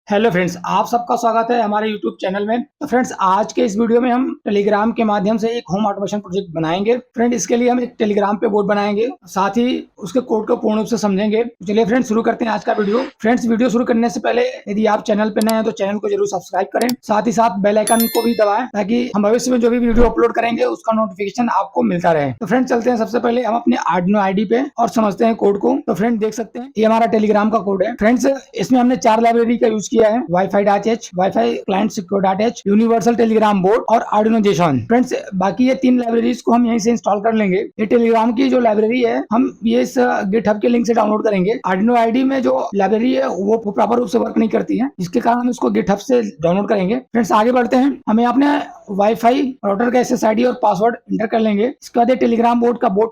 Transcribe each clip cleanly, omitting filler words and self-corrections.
Hello friends, आप सबका स्वागत है हमारे यूट्यूब चैनल में। तो फ्रेंड्स, आज के इस वीडियो में हम टेलीग्राम के माध्यम से एक होम ऑटोमेशन प्रोजेक्ट बनाएंगे। फ्रेंड, इसके लिए हम एक टेलीग्राम पे बोर्ड बनाएंगे, साथ ही उसके कोड को पूर्ण रूप से समझेंगे। चलिए फ्रेंड्स, शुरू करते हैं आज का वीडियो। फ्रेंड्स, वीडियो शुरू करने से पहले यदि आप चैनल पे नए हैं तो चैनल को जरूर सब्सक्राइब करें, साथ ही साथ बेल आइकन को भी दबाएं ताकि हम भविष्य में जो भी वीडियो अपलोड करेंगे उसका नोटिफिकेशन आपको मिलता रहे। तो फ्रेंड, चलते हैं सबसे पहले हम अपने आर्डिनो आईडी पे और समझते हैं कोड को। तो फ्रेंड, देख सकते हैं ये हमारा टेलीग्राम का कोड है। फ्रेंड्स, इसमें हमने 4 लाइब्रेरी का यूज किया है: wifi, wifi client secure, universal Telegram board और आर्डिनो जेसॉन। फ्रेंड्स, बाकी ये 3 लाइब्रेरीज को हम यहीं से इंस्टॉल कर लेंगे। ये टेलीग्राम की जो लाइब्रेरी है हम ये इस गिटहब के लिंक से डाउनलोड करेंगे। आर्डिनो आईडी में जो लाइब्रेरी है वो प्रॉपर रूप से वर्क नहीं करती है, जिसके कारण हम इसको गिटहब से डाउनलोड करेंगे। फ्रेंड्स, आगे बढ़ते हैं। हमें अपने वाईफाई राउटर का एसएसआईडी और पासवर्ड एंटर कर लेंगे। इसके बाद ये टेलीग्राम बोर्ड का बोर्ड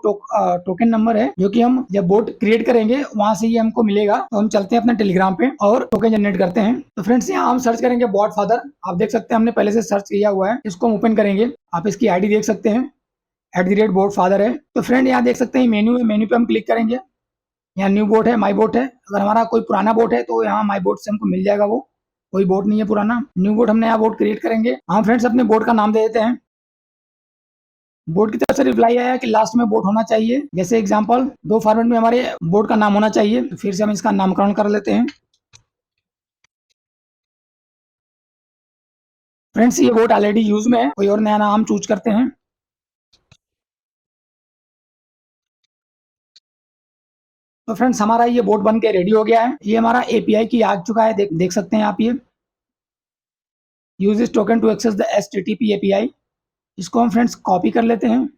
टोकन नंबर है, जो कि हम जब बोर्ड क्रिएट करेंगे वहां से ये हमको मिलेगा। तो हम चलते हैं अपने टेलीग्राम पे और टोकन जनरेट करते हैं। तो फ्रेंड्स, यहाँ हम सर्च करेंगे बॉट फादर। आप देख सकते हैं हमने पहले से सर्च किया हुआ है, इसको हम ओपन करेंगे। आप इसकी आईडी देख सकते हैं, @बोट फादर है। तो फ्रेंड, यहाँ देख सकते हैं मेन्यू है, मेन्यू पे हम क्लिक करेंगे। यहाँ न्यू बोट है, माई बोट है। अगर हमारा कोई पुराना बोट है तो यहाँ माई बोट से हमको मिल जाएगा, वो कोई बोट नहीं है पुराना। न्यू बोट हमने यहाँ बोट क्रिएट करेंगे। हम फ्रेंड्स अपने बोट का नाम दे देते हैं। बोर्ड की तरफ से रिप्लाई आया कि लास्ट में बोर्ड होना चाहिए। जैसे एग्जांपल 2 फॉर्मेट में हमारे बोर्ड का नाम होना चाहिए, तो फिर से हम इसका नामकरण कर लेते हैं। फ्रेंड्स, ये बोर्ड ऑलरेडी यूज में है, कोई और नया नाम चूज करते हैं। तो फ्रेंड्स, हमारा ये बोर्ड बन के रेडी हो गया है। ये हमारा एपीआई की आ चुका है, देख सकते हैं आप। ये use this token to access the HTTP API. इसको हम फ्रेंड्स कॉपी कर लेते हैं,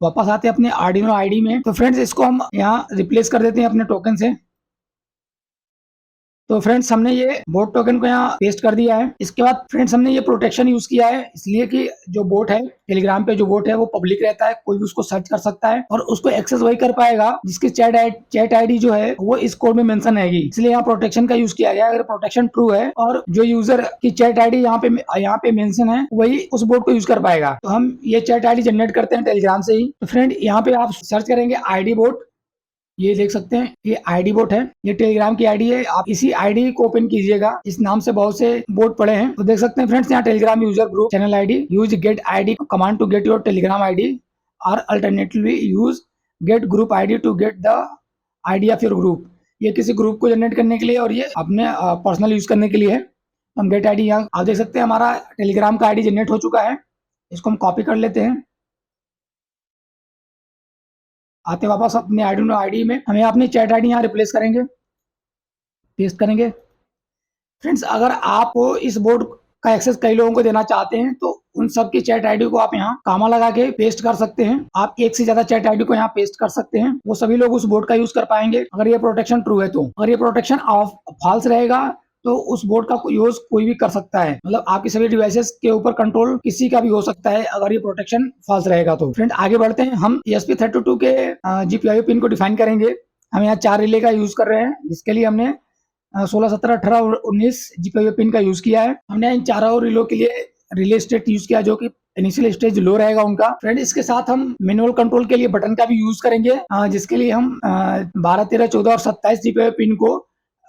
वापस आते हैं अपने आर्डिनो आईडी में। तो फ्रेंड्स, इसको हम यहाँ रिप्लेस कर देते हैं अपने टोकन से। तो फ्रेंड्स, हमने ये बोट टोकन को यहाँ पेस्ट कर दिया है। इसके बाद फ्रेंड्स, हमने ये प्रोटेक्शन यूज किया है, इसलिए कि जो बोट है टेलीग्राम पे, जो बोट है वो पब्लिक रहता है, कोई भी उसको सर्च कर सकता है और उसको एक्सेस वही कर पाएगा जिसकी चैट आईडी जो है वो इस कोड में मेंशन रहेगी। इसलिए यहाँ प्रोटेक्शन का यूज किया गया। अगर प्रोटेक्शन ट्रू है और जो यूजर की चैट आईडी यहाँ पे मेंशन है वही उस बोट को यूज कर पाएगा। तो हम ये चैट आईडी जनरेट करते हैं टेलीग्राम से ही। तो फ्रेंड, यहाँ पे आप सर्च करेंगे आईडी बोट। ये देख सकते हैं, ये आईडी बोट है, ये टेलीग्राम की आईडी है। आप इसी आईडी को ओपन कीजिएगा, इस नाम से बहुत से बोट पड़े हैं। तो देख सकते हैं फ्रेंड्स, यहाँ Telegram user group channel ID, use get ID command to get your Telegram ID और alternatively use get group ID to get the ID of your group. ये किसी ग्रुप को जनरेट करने के लिए और ये अपने पर्सनल यूज करने के लिए है। हम गेट आईडी, यहाँ आप देख सकते हैं हमारा टेलीग्राम का आईडी जनरेट हो चुका है। इसको हम कॉपी कर लेते हैं। आते वापस अपने आर्डिनो आईडी में, हमें अपनी चैट आईडी यहाँ रिप्लेस करेंगे, पेस्ट करेंगे। फ्रेंड्स, अगर आप इस बोर्ड का एक्सेस कई लोगों को देना चाहते हैं तो उन सब की चैट आईडी को आप यहाँ कामा लगा के पेस्ट कर सकते हैं। आप एक से ज्यादा चैट आईडी को यहाँ पेस्ट कर सकते हैं, वो सभी लोग उस बोर्ड का यूज कर पाएंगे अगर ये प्रोटेक्शन ट्रू है। तो अगर ये प्रोटेक्शन फॉल्स रहेगा तो उस बोर्ड का यूज कोई भी कर सकता है, मतलब आपके सभी डिवाइसेस के ऊपर कंट्रोल किसी का भी हो सकता है अगर ये प्रोटेक्शन फॉल्स रहेगा। तो फ्रेंड, आगे बढ़ते हैं। हम ESP32 के GPIO पिन को डिफाइन करेंगे। हम यहाँ 4 रिले का यूज कर रहे हैं, जिसके लिए हमने 16, 17, 18 और 19 GPIO पिन का यूज किया है। हमने इन चारों रिलो के लिए रिले स्टेट यूज किया, जो कि इनिशियल स्टेज लो रहेगा उनका। फ्रेंड, इसके साथ हम मैनुअल कंट्रोल के लिए बटन का भी यूज करेंगे, जिसके लिए हम 12, 13, 14 और 27 GPIO पिन को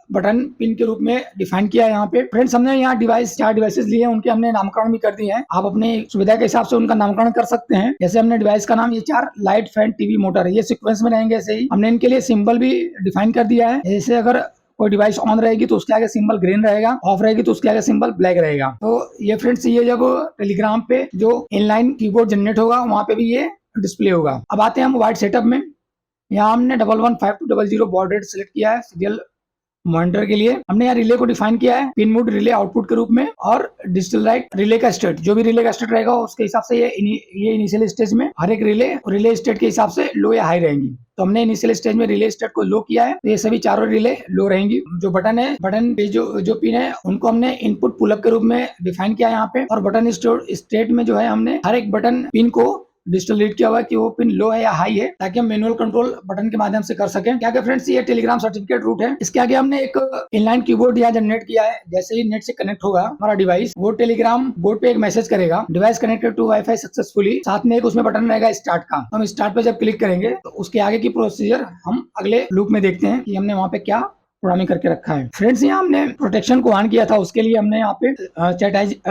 बटन पिन के रूप में डिफाइन किया है यहाँ पे। फ्रेंड्स, हमने यहाँ 4 डिवाइसेस लिए हैं, उनके हमने नामकरण भी कर दिए हैं। आप अपने सुविधा के हिसाब से उनका नामकरण कर सकते हैं। जैसे हमने डिवाइस का नाम, ये 4 लाइट, फैन, टीवी, मोटर है, ये सीक्वेंस में रहेंगे। ऐसे ही हमने इनके लिए सिंबल भी डिफाइन कर दिया है। जैसे अगर कोई डिवाइस ऑन रहेगी तो उसके आगे सिंबल ग्रीन रहेगा, ऑफ रहेगी तो उसके आगे सिंबल ब्लैक रहेगा। तो ये फ्रेंड्स, ये जब टेलीग्राम पे जो इनलाइन कीबोर्ड जनरेट होगा वहां पे भी ये डिस्प्ले होगा। अब आते हैं हम वाइड सेटअप में। यहाँ हमने 115200 बॉर्ड रेट सिलेक्ट किया है सीरियल मॉनिटर के लिए। हमने यहाँ रिले को डिफाइन किया है, पिन मोड रिले आउटपुट के रूप में और डिजिटल राइट रिले का स्टेट। जो भी रिले का स्टेट रहेगा उसके हिसाब से ये इनिशियल स्टेज में हर एक रिले स्टेट के हिसाब से लो या हाई रहेंगी। तो हमने इनिशियल स्टेज में रिले स्टेट को लो किया है, तो ये सभी चारों रिले लो रहेंगी। जो बटन है, बटन पे जो पिन है उनको हमने इनपुट पुलअप के रूप में डिफाइन किया है यहाँ पे। और बटन स्टेट में जो है हमने हर एक बटन पिन को डिजिटल रीड किया हुआ है कि वो पिन लो है या हाई है, ताकि हम मैनुअल कंट्रोल बटन के माध्यम से कर सकें। क्या फ्रेंड्स, ये टेलीग्राम सर्टिफिकेट रूट है। इसके आगे हमने एक इनलाइन कीबोर्ड यहाँ जनरेट किया है। जैसे ही नेट से कनेक्ट होगा हमारा डिवाइस, वो टेलीग्राम बोर्ड पे एक मैसेज करेगा, device connected to WiFi successfully. साथ में एक उसमें बटन रहेगा स्टार्ट का। हम स्टार्ट पे जब क्लिक करेंगे तो उसके आगे की प्रोसीजर हम अगले लूप में देखते हैं कि हमने वहाँ पे क्या प्रोग्रामिंग करके रखा है। फ्रेंड्स यहाँ हमने प्रोटेक्शन को ऑन किया था, उसके लिए हमने यहाँ पे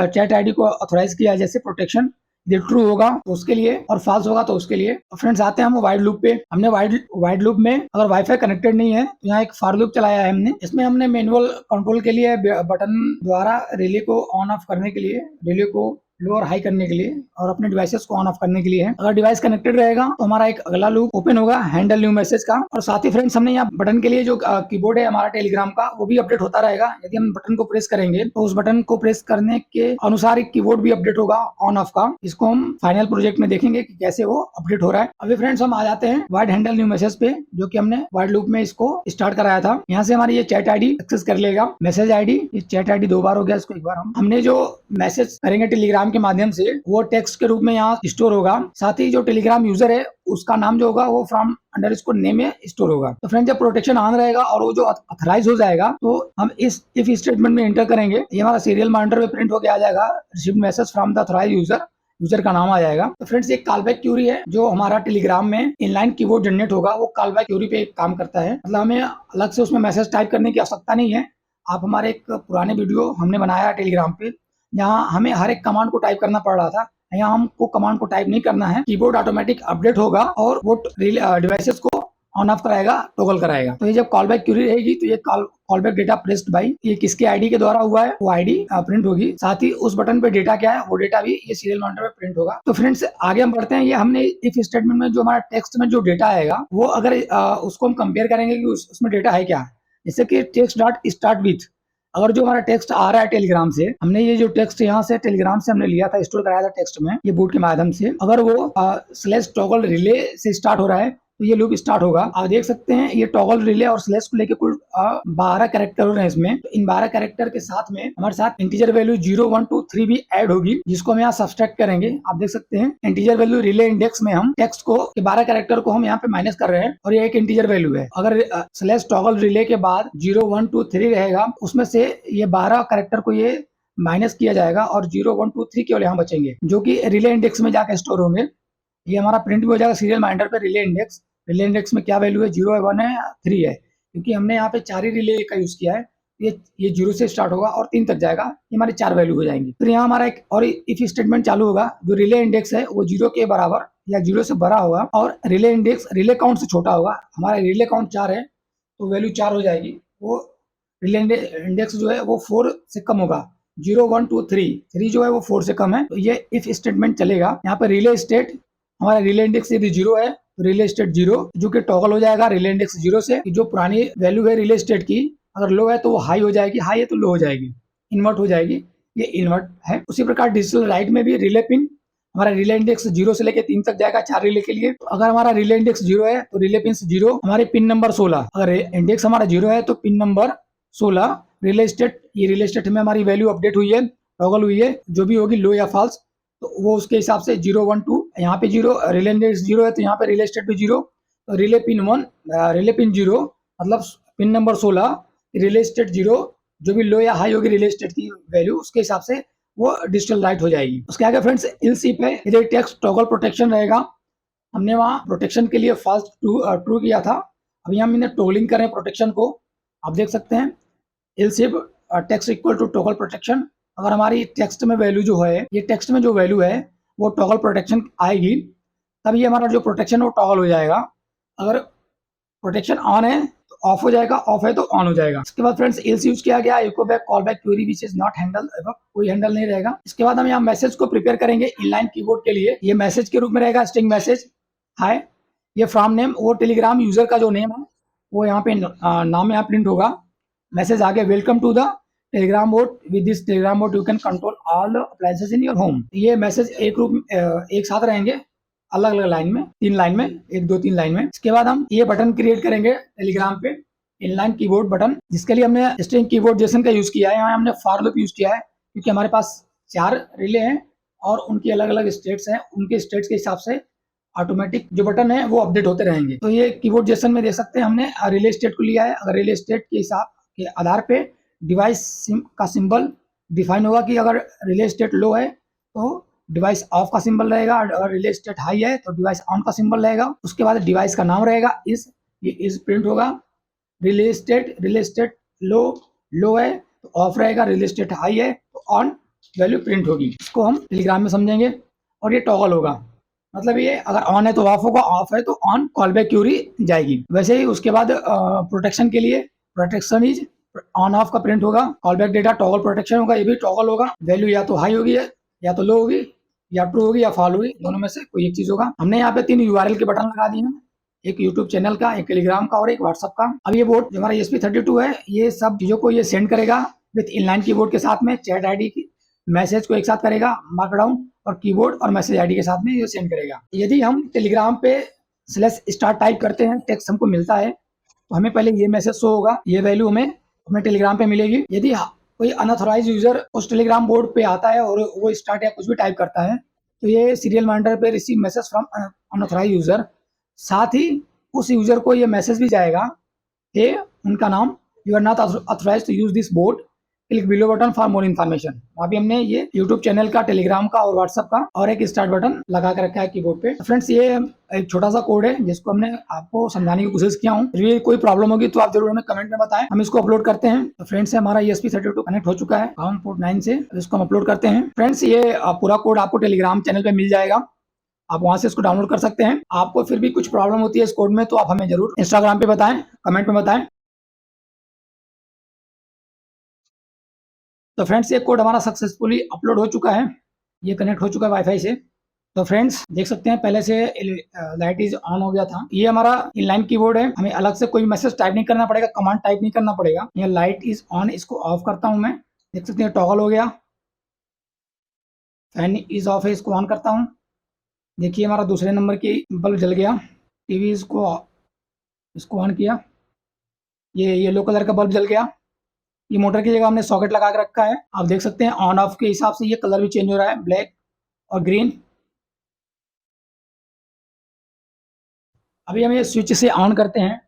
चैट आईडी को ऑथोराइज किया। जैसे प्रोटेक्शन यदि ट्रू होगा तो उसके लिए और फॉल्स होगा तो उसके लिए। तो फ्रेंड्स आते हैं हम वाइड लूप पे। हमने वाइड लूप में अगर वाईफाई कनेक्टेड नहीं है तो यहाँ एक फॉर लूप चलाया है हमने। इसमें हमने मैनुअल कंट्रोल के लिए बटन द्वारा रिले को ऑन ऑफ करने के लिए, रिले को लो और हाई करने के लिए और अपने डिवाइसेस को ऑन ऑफ करने के लिए है। अगर डिवाइस कनेक्टेड रहेगा तो हमारा एक अगला लूप ओपन होगा हैंडल न्यू मैसेज का। और साथ ही फ्रेंड्स हमने यहाँ बटन के लिए जो कीबोर्ड है हमारा टेलीग्राम का वो भी अपडेट होता रहेगा। यदि हम बटन को प्रेस करेंगे तो उस बटन को प्रेस करने के अनुसार एक कीबोर्ड भी अपडेट होगा ऑन ऑफ का। इसको हम फाइनल प्रोजेक्ट में देखेंगे कि कैसे वो अपडेट हो रहा है। अभी फ्रेंड्स हम आ जाते हैं वाइड हैंडल न्यू मैसेज पे, जो कि हमने वाइड लूप में इसको स्टार्ट कराया था। यहाँ से हमारी ये चैट आईडी एक्सेस कर लेगा, मैसेज आईडी। ये चैट आईडी 2 बार हो गया, इसको 1 बार हमने जो मैसेज करेंगे टेलीग्राम के माध्यम से वो टेक्स्ट के रूप में यहाँ स्टोर होगा। साथ ही जो टेलीग्राम यूजर है उसका नाम जो होगा वो फ्रॉम अंडरस्कोर नेम में स्टोर होगा। तो फ्रेंड जब प्रोटेक्शन ऑन रहेगा और वो जो ऑथराइज हो जाएगा तो हम इस इफ स्टेटमेंट में एंटर करेंगे। ये हमारा सीरियल मॉनिटर पे प्रिंट होकर आ जाएगा, received message from the authorize user का नाम आ जाएगा। तो फ्रेंड्स एक कॉलबैक क्यूरी है जो हमारा टेलीग्राम में इनलाइन कीबोर्ड जनरेट होगा, वो कॉलबैक क्यूरी पे काम करता है। मतलब हमें अलग से उसमें मैसेज टाइप करने की आवश्यकता नहीं है। आप हमारे एक पुराने वीडियो हमने बनाया टेलीग्राम पे, जहाँ हमें हर एक कमांड को टाइप करना पड़ रहा था। यहाँ हमको कमांड को टाइप नहीं करना है, कीबोर्ड ऑटोमेटिक अपडेट होगा और वो डिवाइसेस को ऑन ऑफ कराएगा, टॉगल कराएगा। तो ये जब कॉलबैक क्यूरी रहेगी तो ये कॉलबैक डेटा प्रेस्ड बाई, ये किसके आईडी के द्वारा हुआ है वो आईडी प्रिंट होगी। साथ ही उस बटन पे डेटा क्या है वो डेटा भी ये सीरियल मॉनिटर पे प्रिंट होगा। तो फ्रेंड्स आगे हम बढ़ते हैं। ये हमने इफ स्टेटमेंट में जो हमारा टेक्स्ट में जो डेटा आएगा वो अगर उसको हम कंपेयर करेंगे कि उसमें डेटा है क्या। जैसे कि टेक्स्ट डॉट स्टार्ट विथ, अगर जो हमारा टेक्स्ट आ रहा है टेलीग्राम से, हमने ये जो टेक्स्ट यहाँ से टेलीग्राम से हमने लिया था, स्टोर कराया था टेक्स्ट में ये बूट के माध्यम से, अगर वो स्लैश टॉगल रिले से स्टार्ट हो रहा है तो ये लूप स्टार्ट होगा। आप देख सकते हैं ये टॉगल रिले और स्लैश को लेके कुल 12 कैरेक्टर हो रहे हैं इसमें। तो इन 12 कैरेक्टर के साथ में हमारे साथ इंटीजर वैल्यू 0 1 2 3 भी ऐड होगी, जिसको हम यहाँ सब्सट्रैक्ट करेंगे। आप देख सकते हैं इंटीजर वैल्यू रिले इंडेक्स में हम टेक्स्ट को 12 कैरेक्टर को हम यहाँ पे माइनस कर रहे हैं और ये एक इंटीजर वैल्यू है। अगर स्लैश टॉगल रिले के बाद 0 1 2 3 रहेगा, उसमें से ये 12 कैरेक्टर को ये माइनस किया जाएगा और 0 1 2 3 केवल यहाँ बचेंगे, जो कि रिले इंडेक्स में जाकर स्टोर होंगे। ये हमारा प्रिंट भी हो जाएगा सीरियल माइंडर पे। रिले इंडेक्स में क्या वैल्यू है, 0 है, 1 है, 3 है, क्योंकि हमने यहाँ पे 4 ही रिले का यूज किया है। ये 0 से स्टार्ट होगा और 3 तक जाएगा, ये हमारी 4 वैल्यू हो जाएंगी। फिर यहाँ हमारा एक और इफ स्टेटमेंट चालू होगा। जो रिले इंडेक्स है वो 0 के बराबर या 0 से बड़ा होगा और रिले इंडेक्स रिले काउंट से छोटा होगा। हमारा रिले काउंट 4 है तो वैल्यू 4 हो जाएगी। वो रिले इंडेक्स जो है वो 4 से कम होगा। 0 1 2 3 जो है वो 4 से कम है, तो ये इफ स्टेटमेंट चलेगा। यहाँ पे रिले स्टेट, हमारा रिले इंडेक्स यदि 0 है तो रिले स्टेट 0 जो कि टॉगल हो जाएगा रिले इंडेक्स 0 से। जो पुरानी वैल्यू है रिले स्टेट की, अगर लो है तो वो हाई हो जाएगी, हाई है तो लो हो जाएगी, इन्वर्ट हो जाएगी। ये इन्वर्ट है। उसी प्रकार डिजिटल राइट में भी रिले पिन, हमारा रिले इंडेक्स 0 से लेकर 3 तक जाएगा 4 रिले के लिए। तो अगर हमारा रिले इंडेक्स 0 है तो रिले पिन 0, हमारे पिन नंबर 16। अगर इंडेक्स हमारा 0 है तो पिन नंबर 16। रिले स्टेट, ये रिले स्टेट में हमारी वैल्यू अपडेट हुई है, टॉगल हुई है, जो भी होगी लो या फॉल्स, तो वो उसके हिसाब से 0 1 2, यहाँ पे 0, रिले इंडेक्स 0 है तो यहाँ पे रिले स्टेट भी 0, तो रिले पिन 1, रिले पिन 0 मतलब पिन नंबर 16, रिले स्टेट 0, जो भी लो या हाई होगी रिले स्टेट की वैल्यू उसके हिसाब से वो डिजिटल राइट हो जाएगी। उसके आगे फ्रेंड्स इल्स इफ है, इधर टेक्स्ट टॉगल प्रोटेक्शन रहेगा। हमने वहाँ प्रोटेक्शन के लिए फर्स्ट ट्रू किया था, अभी हम इन्हें टॉगलिंग कर रहे हैं प्रोटेक्शन को। आप देख सकते हैं else if text equal to toggle protection. अगर हमारी टेक्स्ट में वैल्यू जो है, ये टेक्स्ट में जो वैल्यू है वो टॉगल प्रोटेक्शन आएगी, तब ये हमारा जो प्रोटेक्शन वो टॉगल हो जाएगा। अगर प्रोटेक्शन ऑन है तो ऑफ हो जाएगा, ऑफ है तो ऑन हो जाएगा। इसके बाद फ्रेंड्स एल्स यूज किया गया, echo back call back query which is not handle, कोई हैंडल नहीं रहेगा। इसके बाद हम यहाँ मैसेज को प्रिपेयर करेंगे इनलाइन कीबोर्ड के लिए। ये मैसेज के रूप में रहेगा स्ट्रिंग मैसेज हाय। ये फ्रॉम नेम, वो टेलीग्राम यूजर का जो नेम है वो यहाँ पे नाम यहाँ प्रिंट होगा। मैसेज आगे welcome to the Telegram bot, with this Telegram bot you can control all appliances in your home. ये मैसेज एक साथ रहेंगे अलग अलग लाइन में, 3 लाइन में, 1 2 3 लाइन में। इसके बाद हम ये बटन क्रिएट करेंगे टेलीग्राम पे, इनलाइन कीबोर्ड बटन, जिसके लिए हमने स्ट्रिंग कीबोर्ड जेसन का यूज किया है। यहाँ हमने फॉर लूप यूज किया है क्योंकि हमारे पास 4 रिले हैं और उनकी अलग अलग स्टेट्स हैं, उनके स्टेट्स के हिसाब से ऑटोमेटिक जो बटन है वो अपडेट होते रहेंगे। तो ये कीबोर्ड जेसन में देख सकते हैं हमने रिले स्टेट को लिया है। अगर रिले स्टेट के हिसाब के आधार पे डिवाइस का सिंबल डिफाइन होगा कि अगर रिले स्टेट लो है तो डिवाइस ऑफ का सिंबल रहेगा, और रिले स्टेट हाई है तो डिवाइस ऑन का सिंबल रहेगा। उसके बाद डिवाइस का नाम रहेगा इस, ये इस प्रिंट होगा। रियल एस्टेट लो है तो ऑफ रहेगा, रियल एस्टेट हाई है तो ऑन वैल्यू प्रिंट होगी। इसको हम टेलीग्राम में समझेंगे। और ये टॉगल होगा, मतलब ये अगर ऑन है तो ऑफ होगा, ऑफ है तो ऑन, कॉल बैक क्यूरी जाएगी। वैसे ही उसके बाद प्रोटेक्शन के लिए प्रोटेक्शन इज ऑन ऑफ का प्रिंट होगा, call back data toggle protection होगा, ये भी टॉगल होगा। वैल्यू या तो हाई होगी या तो लो होगी या ट्रू होगी या फॉल होगी, दोनों में से कोई एक चीज होगा। हमने यहाँ पे 3 यूआरएल के बटन लगा दिए हैं, एक यूट्यूब चैनल का, एक टेलीग्राम का और एक व्हाट्सएप का। अब ये बोर्ड जो हमारा ESP32 है, ये सब चीजों को ये सेंड करेगा विथ इनलाइन कीबोर्ड के साथ में, चैट आईडी की मैसेज को एक साथ करेगा, मार्कडाउन और कीबोर्ड और मैसेज आईडी के साथ में ये सेंड करेगा। यदि हम टेलीग्राम पे /स्टार टाइप करते हैं, टेक्स्ट हमको मिलता है, तो हमें पहले ये मैसेज शो होगा, ये वैल्यू हमें अपने टेलीग्राम पे मिलेगी। यदि कोई अनऑथराइज यूजर उस टेलीग्राम बोर्ड पे आता है और वो स्टार्ट या कुछ भी टाइप करता है, तो ये सीरियल माइंडर पे receive message from unauthorize user, साथ ही उस यूजर को ये मैसेज भी जाएगा कि उनका नाम, you are not authorized to use this board, click below button for more information. अभी हमने ये यूट्यूब चैनल का, टेलीग्राम का और व्हाट्सएप का और एक स्टार्ट बटन लगा के रखा है कीबोर्ड पे। फ्रेंड्स, ये एक छोटा सा कोड है जिसको हमने आपको समझाने की कोशिश किया हूँ। फिर भी कोई प्रॉब्लम होगी तो आप जरूर हमें कमेंट में बताएं, हम इसको अपलोड करते हैं। तो फ्रेंड्स, हमारा ESP32 कनेक्ट हो चुका है काम पोर्ट 9 से, इसको हम अपलोड करते हैं। फ्रेंड्स, ये पूरा कोड आपको टेलीग्राम चैनल पे मिल जाएगा, आप वहां से इसको डाउनलोड कर सकते हैं। आपको फिर भी कुछ प्रॉब्लम होती है इस कोड में तो आप हमें जरूर इंस्टाग्राम पे बताएं, कमेंट में बताएं। तो फ्रेंड्स, ये कोड हमारा सक्सेसफुली अपलोड हो चुका है, ये कनेक्ट हो चुका है वाईफाई से। तो फ्रेंड्स, देख सकते हैं पहले से लाइट इज ऑन हो गया था। ये हमारा इनलाइन कीबोर्ड है, हमें अलग से कोई मैसेज टाइप नहीं करना पड़ेगा, कमांड टाइप नहीं करना पड़ेगा। ये लाइट इज ऑन, इसको ऑफ करता हूं मैं, देख सकते हैं टॉगल हो गया। फैन इज ऑफ है, इसको ऑन करता हूँ, देखिए हमारा दूसरे नंबर की बल्ब जल गया। टीवी इसको ऑन किया, ये येलो कलर का बल्ब जल गया। ये मोटर की जगह हमने सॉकेट लगा के रखा है, आप देख सकते हैं ऑन ऑफ के हिसाब से ये कलर भी चेंज हो रहा है, ब्लैक और ग्रीन। अभी हम ये स्विच से ऑन करते हैं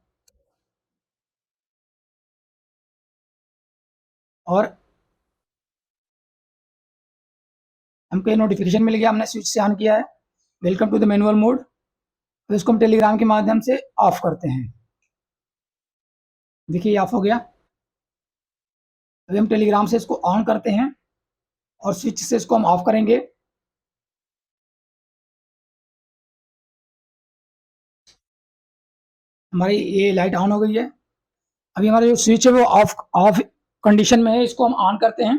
और हमको ये नोटिफिकेशन मिल गया, हमने स्विच से ऑन किया है, welcome to the manual mode. तो इसको हम टेलीग्राम के माध्यम से ऑफ करते हैं, देखिए ऑफ हो गया। अभी हम टेलीग्राम से इसको ऑन करते हैं और स्विच से इसको हम ऑफ करेंगे। हमारी ये लाइट ऑन हो गई है। अभी हमारा जो स्विच है वो ऑफ कंडीशन में है, इसको हम ऑन करते हैं।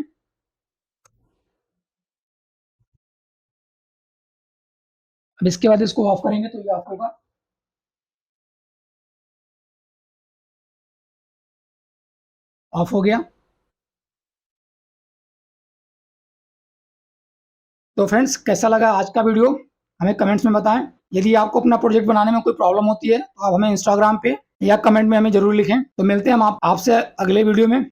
अब इसके बाद इसको ऑफ करेंगे तो ये ऑफ होगा। ऑफ हो गया। तो फ्रेंड्स, कैसा लगा आज का वीडियो हमें कमेंट्स में बताएं। यदि आपको अपना प्रोजेक्ट बनाने में कोई प्रॉब्लम होती है तो आप हमें इंस्टाग्राम पे या कमेंट में हमें जरूर लिखें। तो मिलते हैं हम आपसे अगले वीडियो में।